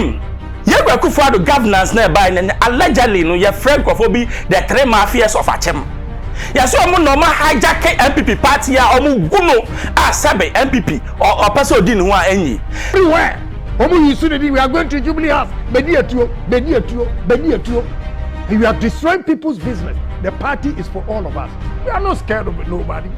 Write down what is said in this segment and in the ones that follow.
Unim, Yabra Kufuado governance nearby and allegedly no your friend of Obi the 3 mafias of AKYEM. Yes, so normal hijack NPP party ya omu guno sabe NPP or person didn't want any. Everywhere. We are going to Jubilee House. Bediatuo. You are destroying people's business. The party is for all of us. We are not scared of nobody.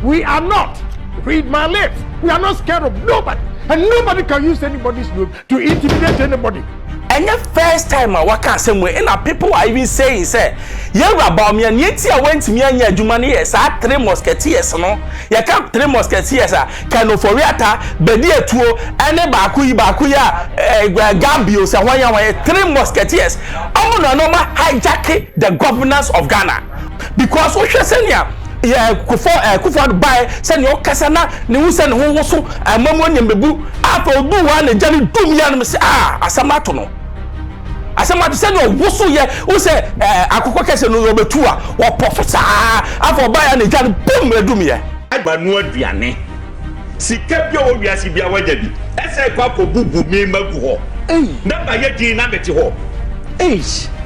We are not. Read my lips. We are not scared of nobody. And nobody can use anybody's name to intimidate anybody. And your first time I work out somewhere, and people are even saying, say, you're about me, and yet I went to me and your Jumani, yes, I 3 musketeers, no? You can't 3 musketeers, can of Foriata, Bediatuo, and Bakuya, Gambios, and 3 musketeers. I want to know hijack the governance of Ghana. Because what you're saying here, Kufuado buy send your kasana ne wu send ho so amamwo nyembebu afọ du wa ne jani dum ya no say asamato no asamato send your wo so ye wo say akokọ kese no obetu a wo professor afọ buy ne jani bum edum ye agbanu aduane sika bi o wiase bia waja bi ese kwa ko bubu mi magu ho na ba ye din na beti ho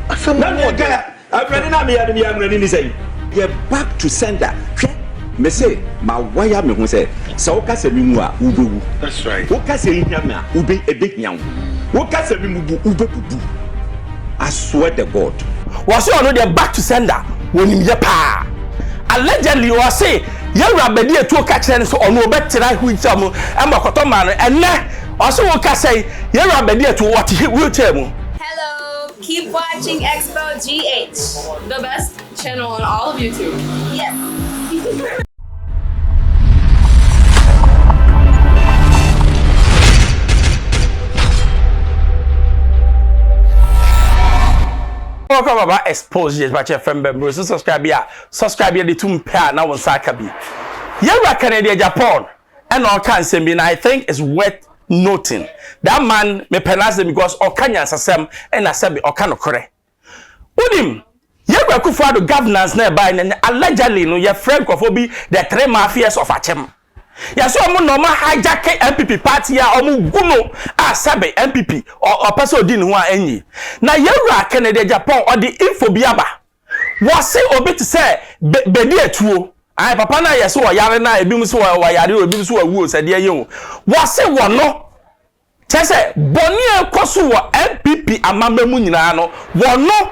asamato ga abrani na me ya ni amrani ni say you're back to sender. Me say, my wire me who say, so kase mi mu a ubewu. That's right. Wo kase nya me a ube ebehian. Wo kase mi mu ubebubu. I swear to God. Was you know they're back to sender when him ye pa. Allegedly was say, Yabra Bediatuo catch so on no better who is am makoto man and also wo kase Yabra Bediatuo what he will tell me. Hello, keep watching Xposed GH, the best channel on all of YouTube. Yes. Welcome about Xposed GH, but your friend members subscribe here the 2 pair now on Sakabi. Yabra Canada Japan and all kinds of I think it's worth noting. That man me penalize them because Okanya Sasem and Asabi Okano Kore. Unim Yabra Kufuado governance nearby and allegedly no your friend of Obi the 3 mafias of AKYEM. Yes, so normal hijack NPP party ya omu guno sabe NPP or person didn't want any. Na Yabra Canada Japan or the info biaba was say obi to say Bediatuo. I papa na yeso wa yare na ebi muso wa yare obi muso wa wu se de ye was say wono chese boni ekoso wo NPP amamemu nyina no wono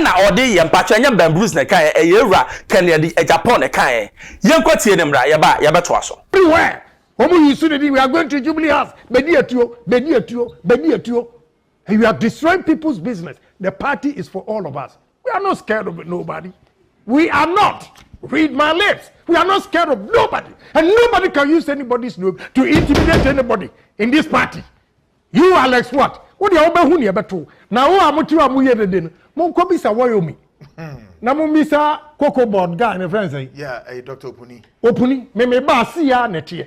na ode ye mpacho anya bambus na kan Yabra Canada Japan na kan ye nkotie ne mra ye ba ye beto aso everywhere. We are going to Jubilee House. Bediatuo. And you are destroying people's business. The party is for all of us. We are not scared of nobody. We are not. Read my lips. We are not scared of nobody. And nobody can use anybody's name to intimidate anybody in this party. You, Alex, what? What do you want to do? Now, I'm going to do it. Mokobisa Wayomi. Na mumisa Coco Board guy and friends say, yeah, Dr. Opuni. Opuni, me ba see ya netie.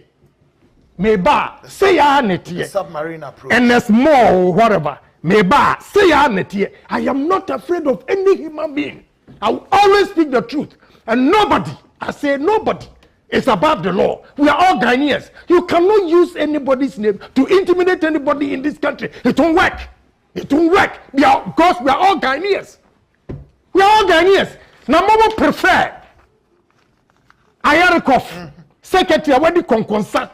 Me ba say ya netie. Submarine approach. And there's more whatever. Me ba say ya netie. I am not afraid of any human being. I will always speak the truth. And nobody, I say nobody, is above the law. We are all Ghanaians. You cannot use anybody's name to intimidate anybody in this country. It won't work. It won't work. Because we are all Ghanaians. We are all Ghanaians. Now, Momo prefer Ayarikov, secretary, already concerned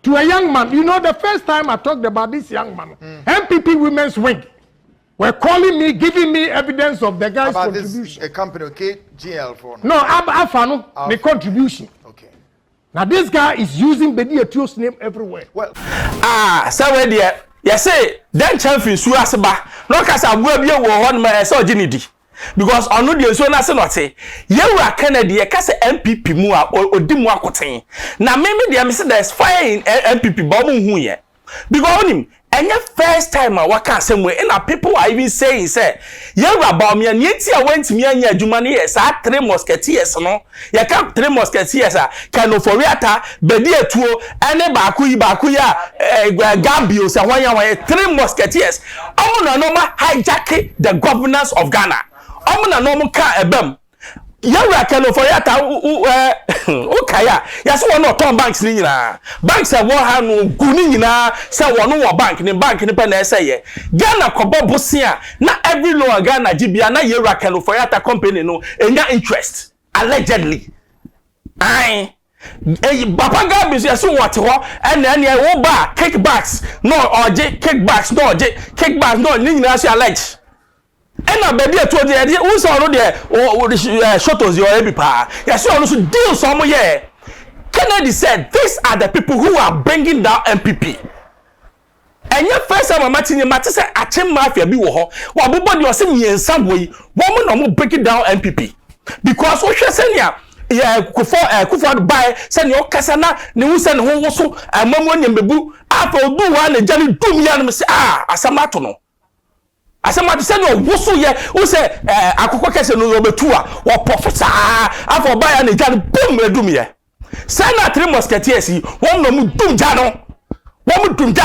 to a young man. You know, the first time I talked about this young man, NPP Women's Wing were calling me, giving me evidence of the guy's about contribution. This, a company, okay, GL for no, Afano, the contribution. Okay. Now, this guy is using Bediatuo's name everywhere. Well, so dear, you say, then champion Suasaba, no cassa will be a one man so Ginny. Because on the so na se no te Yabra Canada ye ka se NPP mu a odi mu akoten na me dey me say there's fire in NPP ba mu hu ye because onim enye first time a waka asem we na people are even saying say Yabra ba me an yeti a wantimi anya adwuma ne ye sa 3 musketeers no ye ka 3 musketeers a kan of Foriata Bediatuo ene ba ya Gambios a wan 3 musketeers omo na no ma hijack the governance of Ghana. I'm not normal car ebem. Yara can for yata ukaya. Yes, one not ton banks ni na. Banks are one hand guni na say one no bank ni pen say. Ghana kobo bosia na every law Ghana GBA na Yara can for yata company no enya interest allegedly. Aye. Papa Gabis yes what ho and wo ba kickbacks no oje kickbacks no oje kickbacks no ni nyina so allege. And I Bediatuo there, who's already there, shotos your every pa. Yes, you also deal some year. Kennedy said, these are the people who are bringing down NPP. And your first time, Martin, Martin said, AKYEM Mafia be wo. While everybody was saying in some way, woman are breaking down NPP. Because what you're saying here, Kufa buy, send your Kasana, New Sen Ho so, and Mamma Bebu, after do one and Johnny Dumian, Asamatono. Asema say no woso ye wo say akoko kese no obetua wo professor afọ baya na gya boom edum ye say na three musketeers yi won no mu dum gya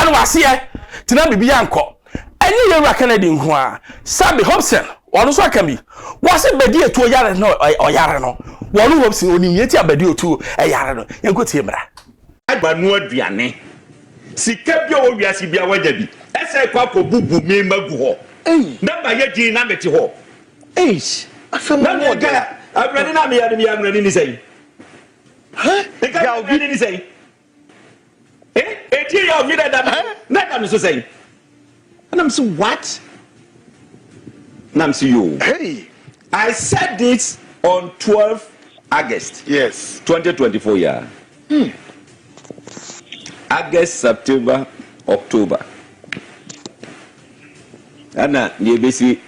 no wase ye tina bibia anko enyi ye ra Kennedy nko a sabi Hobson wonu so aka bi wo se Bediatuo yare no oyare no wonu Hobson oni yeti Bediatuo yare no yenko tie mra agbanu aduane sika bi o wiase bia waja bi ese kwa ko bubu me magu ho Namba ye di na meti ho. Afema mo de. Abrani na me ya ni say. Huh? Ya obi ni say. Eti ya obi da. Na ka no so say. And I'm so what? And I'm so you. Hey. I said this on 12 August. Yes. 2024 year. August, September, October. Anna, you basically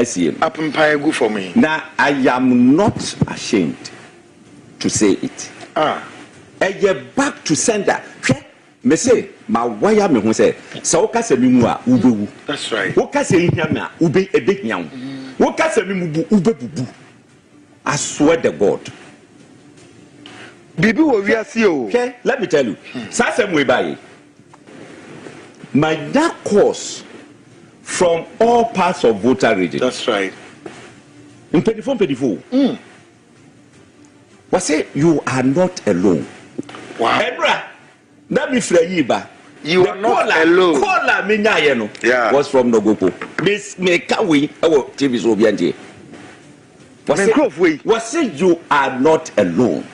SEM. Good for me. Now, I am not ashamed to say it. And you're back to sender. Me say, my wire me who say, so kase mi mu a ube. That's right. Wo kase hia me a ube ebe hia. Wo kase mi mu bu ube bubu. I swear to God. Bibi wo wi ase o. Okay, let me tell you. Sa sem we buy. My dark course from all parts of voter region. That's right. In 24. We say you are not alone. Wow. Ebra, that me Freyiba. You are not alone. Caller me nya no. Yeah. Was from Nogopo. Miss me kawi our TV so bianje. We say you are not alone.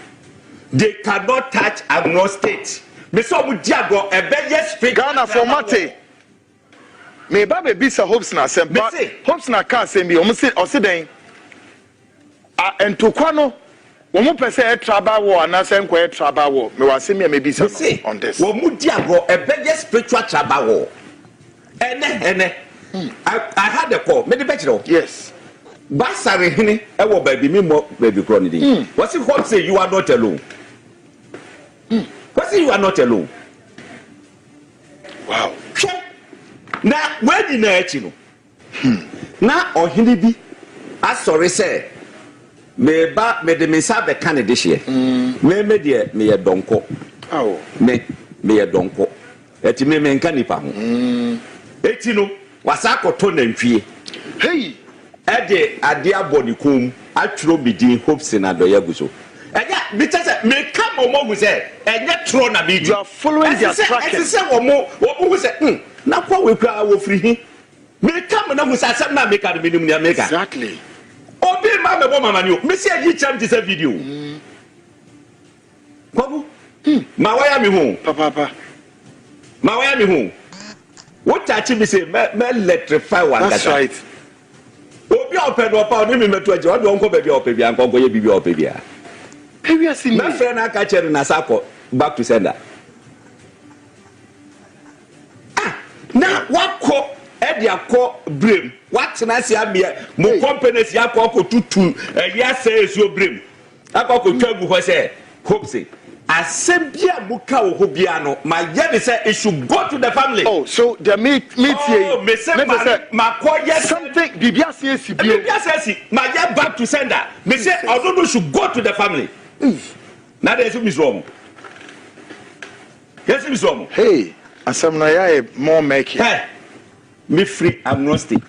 They cannot touch agnostic. Me so mu diago ebeye speak Ghana for mate. Me ba be bisa hopes na sempa hopes na ka sembi o se den entokwa no wo mo pese e traba wo na se nko e traba wo me wa se me bisa on this wo mu diago ebeye spiritual traba wo ene I had a call me the better. Yes. Basare hini e wo baby me mo baby kro ni dey what if hope say you are not alone. What say you are not alone. Wow. Na when na echi no na ohini bi asori say me ba me de me sabe kan de hye me de me ye donko me ye donko eti me nka nipa ho eti no wasa akoto na ntwie hey ede ade aboni kom atro bidin hopes na doya guso eja bitase me come mo say enye tro na me you are following their track eti say wo say na kwa we kwa wo free hi me come na musa asem na make the minimum na make exactly obi ma me bo mama ni o me say gi cham this video kwabu ma waya mi hu papa ma waya mi hu what achi me say me electrify one that's right obi open do pa oni mi meto aje o do onko baby o pe bia nko go ye bibi o pe bia we are seeing my friend aka chere na sako back to sender. Na wako edi akọ brem what na si abia mo companies yakọ tutu ya say esuo brem akọ twagu ho say hope say asembia muka wo bia no ma ye be say it should go to the family. Oh, so the meet here me say ma call yes something bibia say si bibia say si ma ye back to sender me say ododo should go to the family. Na there is wrong. Yes is wrong. Hey, asam na ya more make hey me free agnostic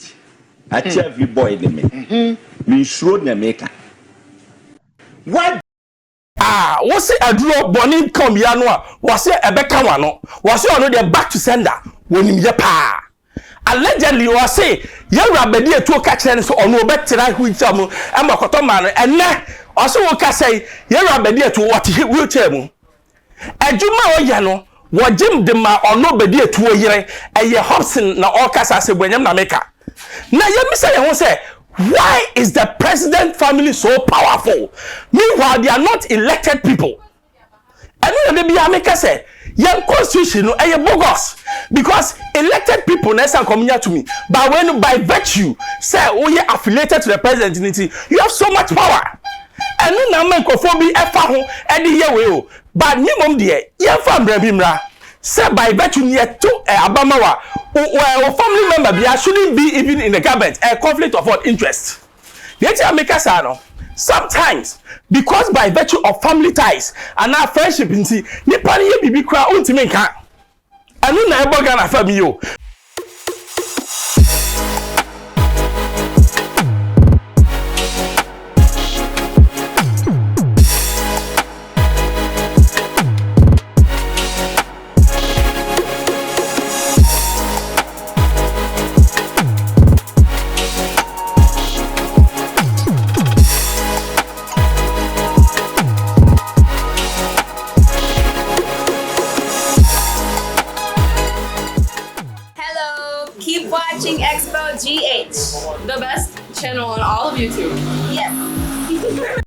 I tell you boy the me me sure na make Why? What's it a draw bonnie come yanwa? Was it a becawano? Was it already back to sender when him ye pa? Allegedly, you say, Yara Bediatuo catch and so on no better who is some and Makotoman and ne also can say, Yara Bediatuo what he will tell me. A Juma Yano, what Jim de ma or no Bediatuo yere, a ye Hobson na all cast as a when na maker. Now, you say, why is the president family so powerful? Meanwhile, they are not elected people. And when the Biameka say, young constitution no bogus because elected people next and come here to me. But when by virtue say oh you affiliated to the presidency, you have so much power. And no man kofobi efa ho e de ye we o. But minimum there, you fam bra say by virtue near to Abamawa or family member there shouldn't be even in the government a conflict of what interest. The make us no. Sometimes, because by virtue of family ties and our friendship, nipa ni ye bibi kwa untime nka. Anu na ebo Ghana family yo. Keep watching Xposed GH, the best channel on all of YouTube. Yes.